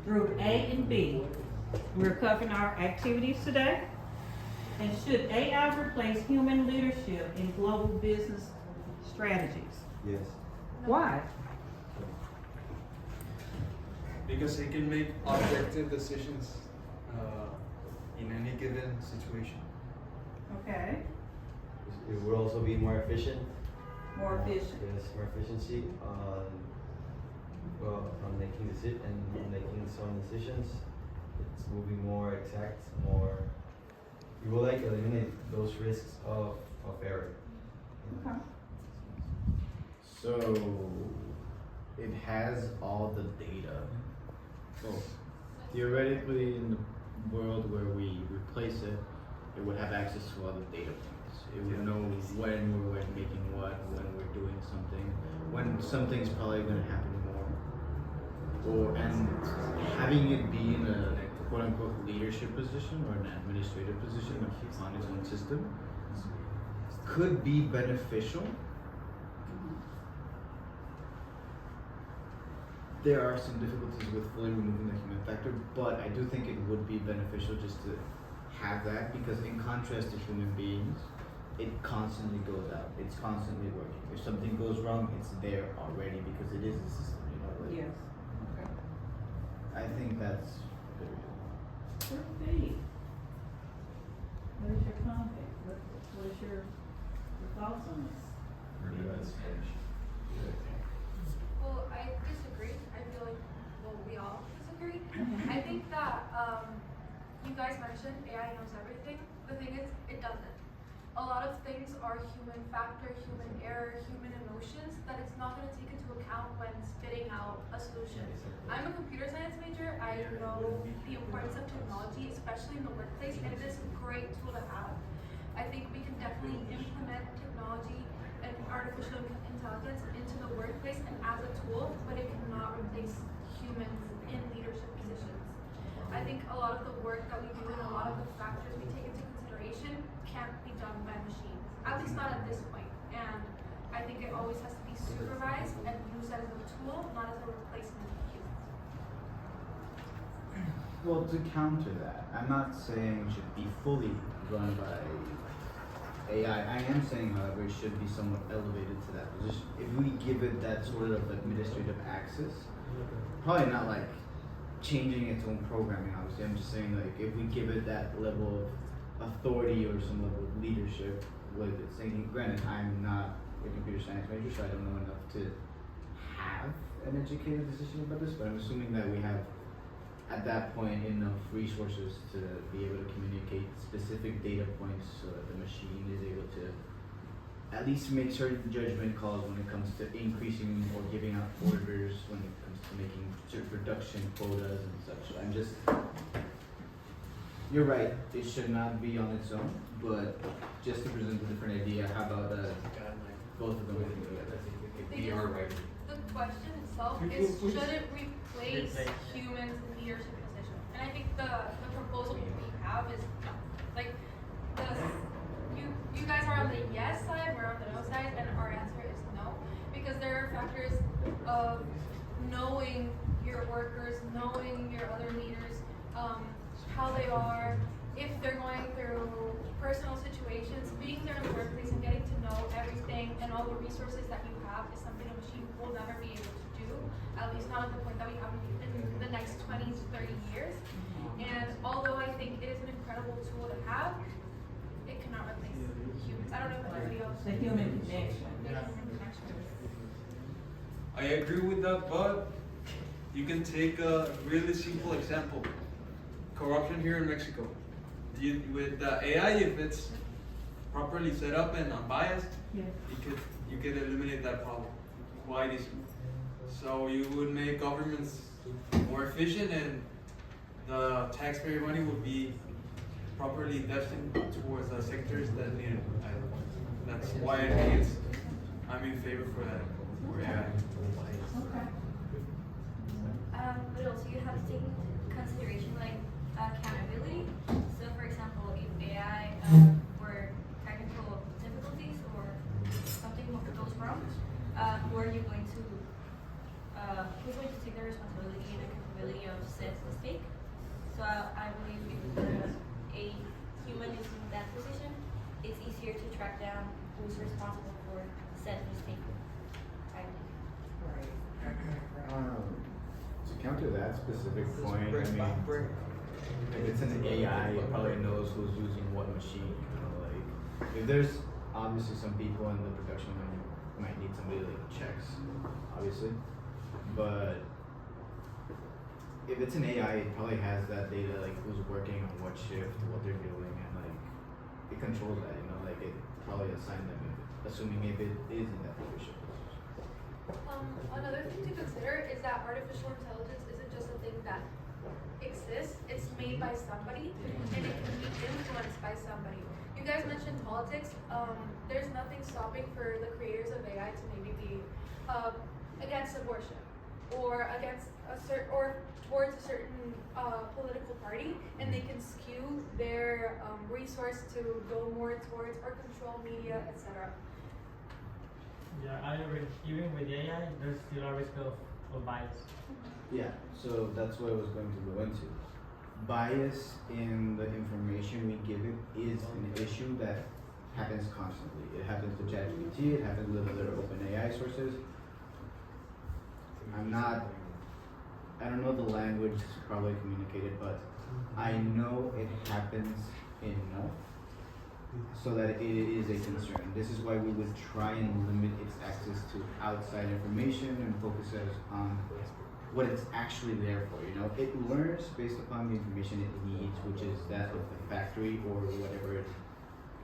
Group A and B, we're covering our activities today. And should AI replace human leadership in global business strategies? Yes. Why? Because it can make objective decisions in any given situation. Okay, It would also be more efficient. more efficient. Yes, more efficiency on on making some decisions. It's moving more exact, more. You will like eliminate those risks of error. Okay. So it has all the data. So theoretically, in the world where we replace it, it would have access to all the data points. It would know when we're making what, when we're doing something, when something's probably going to happen more. And having it be in a quote unquote leadership position or an administrative position on its own system could be beneficial. There are some difficulties with fully removing the human factor, but I do think it would be beneficial just to have that, because in contrast to human beings, it constantly goes out. It's constantly working. If something goes wrong, it's there already because it is a system, you know. Like, Yes. Okay. I think that's very Group B. What is your comment? What is your thoughts on this? Well, I disagree. I feel like, well, we all disagree. I think that you guys mentioned AI knows everything. The thing is, it doesn't. A lot of things are human factor, human error, human emotions that it's not going to take into account when spitting out a solution. I'm a computer science major. I know the importance of technology, especially in the workplace, and it is a great tool to have. I think we can definitely implement technology and artificial intelligence into the workplace and as a tool, but it cannot replace humans in leadership positions. I think a lot of the work that we do and a lot of the factors we take into consideration can't be done by machines, at least not at this point. And I think it always has to be supervised and used as a tool, not as a replacement of humans. Well, to counter that, I'm not saying it should be fully run by AI. I am saying, however, it should be somewhat elevated to that position. If we give it that sort of administrative access, probably not like changing its own programming, obviously. I'm just saying, like, if we give it that level of authority or some level of leadership with its thinking. Granted, I'm not a computer science major, so I don't know enough to have an educated decision about this, but I'm assuming that we have at that point enough resources to be able to communicate specific data points so that the machine is able to at least make certain judgment calls when it comes to increasing or giving out orders, when it comes to making certain production quotas and such. I'm just, you're right, it should not be on its own, but just to present a different idea, how about both of them working together? The question itself is, should it replace humans in leadership positions? And I think the proposal we have is no. Like, you guys are on the yes side, we're on the no side, and our answer is no. Because there are factors of knowing your workers, knowing your other leaders, how they are, if they're going through personal situations, being there in the workplace and getting to know everything and all the resources that you have is something a machine will never be able to do, at least not at the point that we have in the next 20 to 30 years. And although I think it is an incredible tool to have, it cannot replace humans. I don't know if anybody else. The human connection. The human connection. I agree with that, but you can take a really simple example. Corruption here in Mexico. With the AI, if it's properly set up and unbiased, Yes. you could eliminate that problem quite easily. So you would make governments more efficient, and the taxpayer money would be properly destined towards the sectors that need it. That's why I think I'm in favor for that. For AI. Okay. But also you have to take into consideration like accountability. So for example, if specific point, I mean, if it's an AI, it probably knows who's using what machine, you know, like, if there's obviously some people in the production line who might need somebody like checks, obviously, but if it's an AI, it probably has that data, like who's working on what shift, what they're doing, and like, it controls that, you know, like it probably assigned them, assuming if it is in that position. Another thing to consider is that artificial intelligence isn't just a thing that exists, it's made by somebody and it can be influenced by somebody. You guys mentioned politics. There's nothing stopping for the creators of AI to maybe be against abortion or against a certain or towards a certain political party, and they can skew their resource to go more towards or control media, etc. Yeah, I agree. Even with AI, there's still a risk of bias. Yeah, so that's what I was going to go into. Bias in the information we give it is an issue that happens constantly. It happens to ChatGPT, it happens with other OpenAI sources. I don't know the language to probably communicate it, but I know it happens enough so that it is a concern. This is why we would try and limit its access to outside information and focus us on what it's actually there for. You know, it learns based upon the information it needs, which is that of the factory or whatever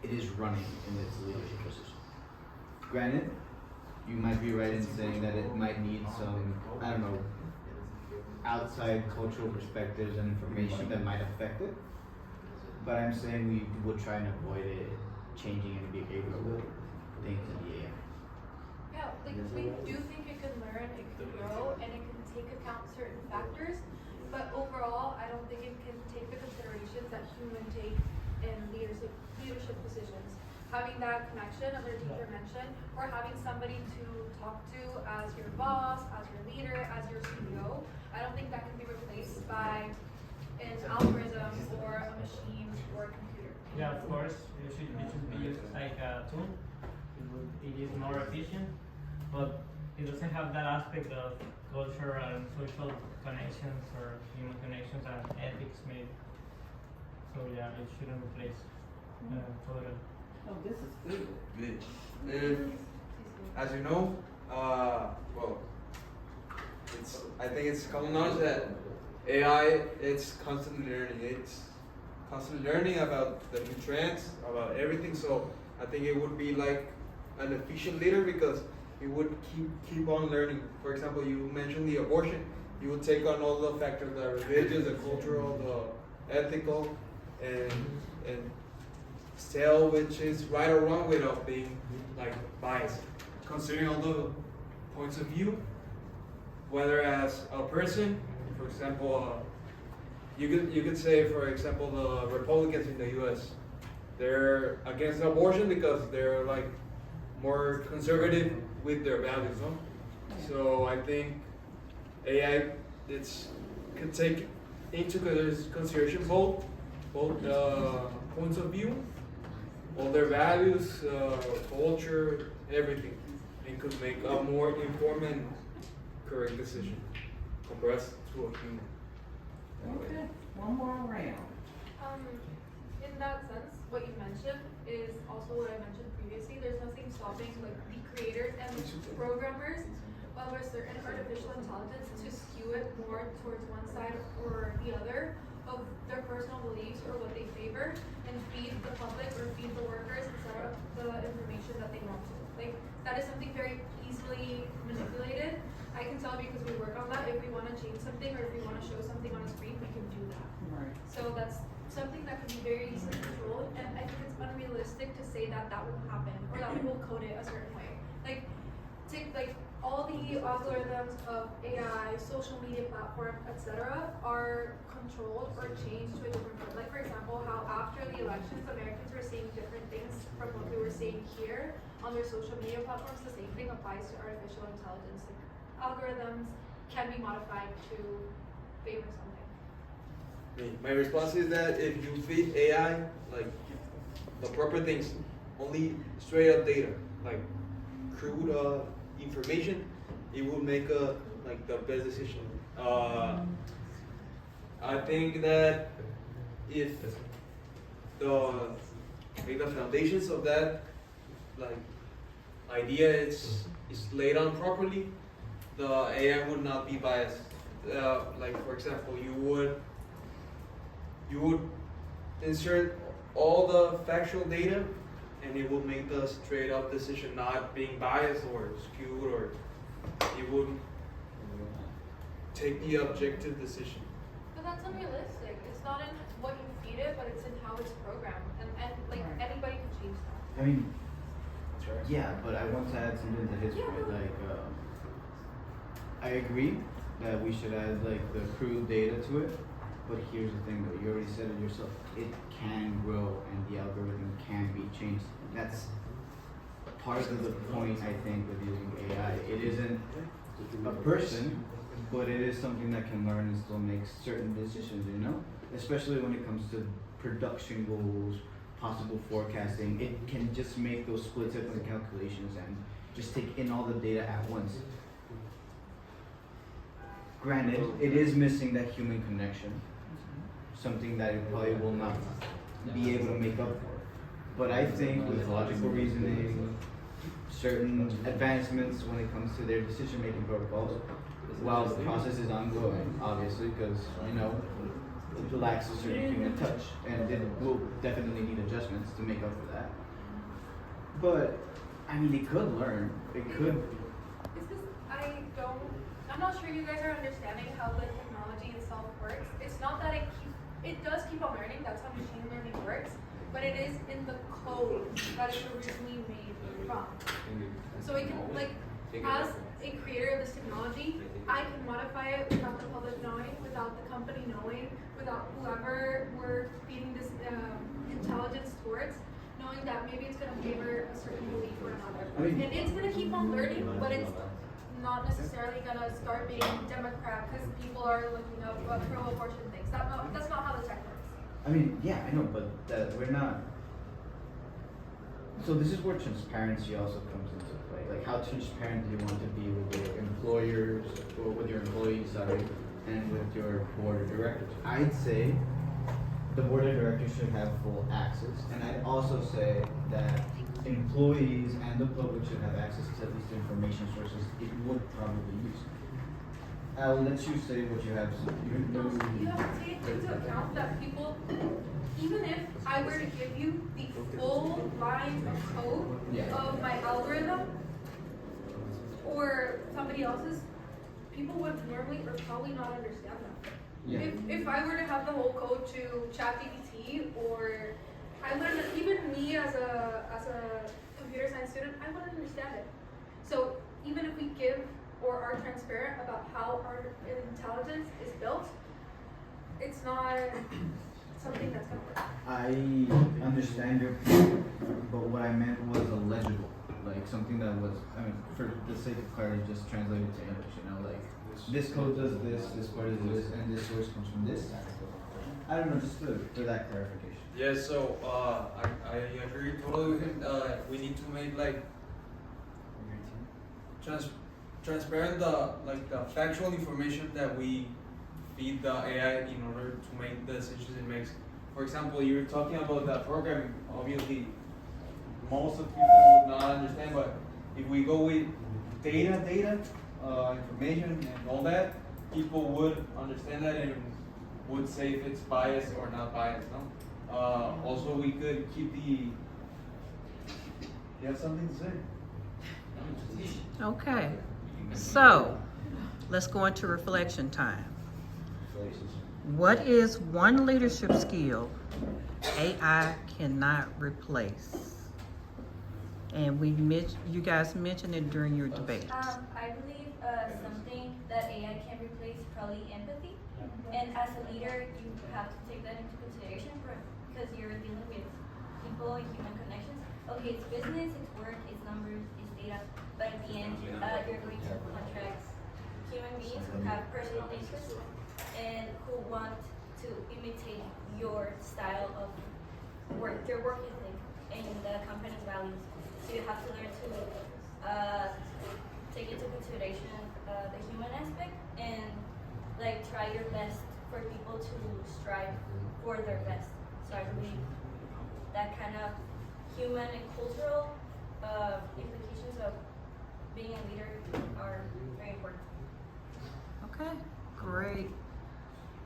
it is running in its leadership position. Granted, you might be right in saying that it might need some, I don't know, outside cultural perspectives and information that might affect it. But I'm saying we would try and avoid it changing any behavioral things in the AI. Yeah, like we do think it can learn, it can grow, and it can take account certain factors, but overall, I don't think it can take the considerations that humans take in leadership positions. Having that connection, as our teacher mentioned, or having somebody to talk to as your boss, as your leader, as your CEO, I don't think that can be replaced by an algorithm or a machine or a computer. Yeah, of course, it should be used like a tool. It is more efficient, but it doesn't have that aspect of cultural and social connections or human connections and ethics maybe. So yeah, it shouldn't replace totally. Oh, this is good. Good. As you know, well, I think it's common knowledge that AI, it's constantly learning. It's constantly learning about the new trends, about everything. So I think it would be like an efficient leader because it would keep on learning. For example, you mentioned the abortion. You would take on all the factors, the religious, the cultural, the ethical, and tell which is right or wrong without being like biased. Considering all the points of view, whether as a person, for example, you could say, for example, the Republicans in the U.S. they're against abortion because they're like more conservative with their values, no? So I think AI could take into consideration both points of view, all their values, culture, everything, and could make a more informed and correct decision compared to a human. Okay, one more round. In that sense, what you mentioned is also what I mentioned previously. There's nothing stopping like the creators and the programmers of a certain artificial intelligence to skew it more towards one side or the other of their personal beliefs or what they favor, and feed the public or feed the workers, etc., the information that they want to. Like that is something very easily manipulated. I can tell because we work on that. If we want to change something or if we want to show something on a screen, we can do that. Right. So that's something that can be very easily controlled, and I think it's unrealistic to say that that will happen or that we will code it a certain way. Like, take like all the algorithms of AI, social media platforms, etc., are controlled or changed to a different point. Like for example, how after the elections, Americans were saying different things from what we were saying here on their social media platforms. The same thing applies to artificial intelligence. Like, algorithms can be modified to favor something. My response is that if you feed AI like the proper things, only straight up data, like crude information, it will make like the best decision. I think that if the like the foundations of that like idea is laid on properly, the AI would not be biased. Like for example, you would insert all the factual data, and it would make the straight up decision, not being biased or skewed, or it would take the objective decision. But that's unrealistic. It's not in what you feed it, but it's in how it's programmed. And like anybody can change that. I mean, yeah, but I want to add something to his point. Like, I agree that we should add like the crude data to it. But here's the thing, though. You already said it yourself. It can grow, and the algorithm can be changed. That's part of the point, I think, with using AI. It isn't a person, but it is something that can learn and still make certain decisions. You know, especially when it comes to production goals, possible forecasting. It can just make those split-second calculations and just take in all the data at once. Granted, it is missing that human connection, something that it probably will not be able to make up for. But I think with logical reasoning, certain advancements when it comes to their decision-making protocols, while the process is ongoing, obviously, because, you know, it lacks a certain human touch, and it will definitely need adjustments to make up for that. But, I mean, it could learn. It could. It's because I'm not sure you guys are understanding how the technology itself works. It's not that it does keep on learning, that's how machine learning works, but it is in the code that it's originally made from. So it can, like, as a creator of this technology, I can modify it without the public knowing, without the company knowing, without whoever we're feeding this intelligence towards, knowing that maybe it's going to favor a certain belief or another. And it's going to keep on learning, but it's not necessarily going to start being Democrat because people are looking up pro-abortion things. That's not how the tech works. I mean, yeah, I know, but we're not. So this is where transparency also comes into play. Like, how transparent do you want to be with your employers, or with your employees, sorry, and with your board of directors? I'd say the board of directors should have full access, and I'd also say that employees and the public should have access to at least information sources it would probably use. I'll let you say what you have. You have to take into account that people, even if I were to give you the full lines of code of my algorithm or somebody else's, people would normally or probably not understand that. Yeah. If I were to have the whole code to ChatGPT, or I wouldn't, even me as a computer science student, I wouldn't understand it. So even if we give or are transparent about how our intelligence is built, it's not something that's gonna work. I understand your point, but what I meant was illegible, like something that was, I mean, for the sake of clarity, just translate it to English, you know, like, this code does this part does this, and this source comes from this. I don't know, just for that clarification. Yeah, so I agree totally with him. We need to make like transparent the factual information that we feed the AI in order to make the decisions it makes. For example, you're talking about the programming. Obviously, most of people would not understand, but if we go with data, information, and all that, people would understand that and would say if it's biased or not biased. No. Also, we could keep the. You have something to say? Okay, so let's go into reflection time. What is one leadership skill AI cannot replace? And you guys mentioned it during your debate. I believe something that AI can replace is probably empathy. And as a leader, you have to take that into consideration because you're dealing with people and human connections. Okay, it's business, it's work, it's numbers, it's data, but at the end, you're going to contract human beings who have personal interests and who want to imitate your style of work, your work ethic, and the company's values. So you have to learn to take into consideration the human aspect and like try your best for people to strive for their best. So I believe that kind of human and cultural implications of being a leader are very important. Okay, great.